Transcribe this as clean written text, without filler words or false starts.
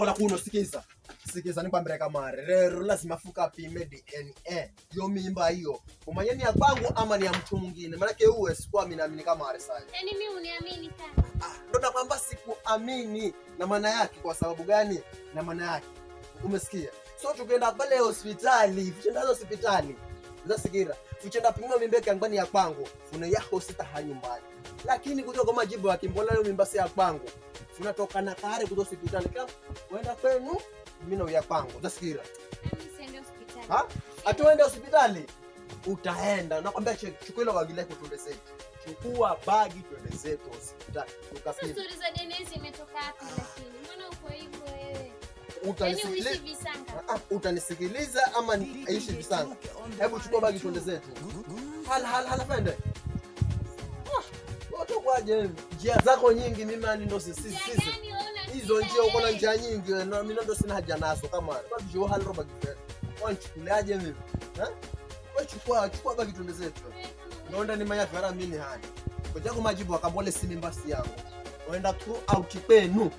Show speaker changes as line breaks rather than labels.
kola kuno sikiza. Sikiza nikwambia kama rero lazima fuka pime DNA. Yo mimba hiyo. Umanye ni ya kwangu ama ni ya mtu mwingine. Maana yake uwe sikuwa mimi kama Aresai.
Yaani mimi uniamini sana.
Ndio nakwambia sikuamini. Na maana yake kwa sababu gani? Na maana yake. Umesikia? So tukaenda pale hospitali, tukaenda hospitali. Unasikira? Tukaenda pima mimba yangu ni ya kwangu. Una yako sita nyumbani. Lakini kutoka majibu ya kimbola hiyo mimba si ya kwangu. Tunatoka na kare kutoka hospitali kama uenda kwenu mimi na ya kwangu. Unasikira?
Mimi siende hospitali.
Atuende hospitali. Utaenda. Nakwambia chukua ile bagi lako tuende zetu. Chukua bagi tuende zetu hospitali.
Tukapima. Stori za DNA zimetoka wapi lakini? Mbona uko hivyo wewe?
Utanisikiliza ama niishi visanga? Hebu chukua bagi tuende zetu. Hala pende. Wote kwaje? Njia zako nyingi mimi ani ndo sisi. Hizo njia uko na njia nyingi na mimi ndo sina haja nazo kama. Kwa hivyo hala roba kifedha. Wanchukuliaje mimi? Wewe chukua bagi tuende zetu. Naenda ni maya vara mimi hani. Kwa majibu akambole si mimba si yangu. Waenda tu out kwenu.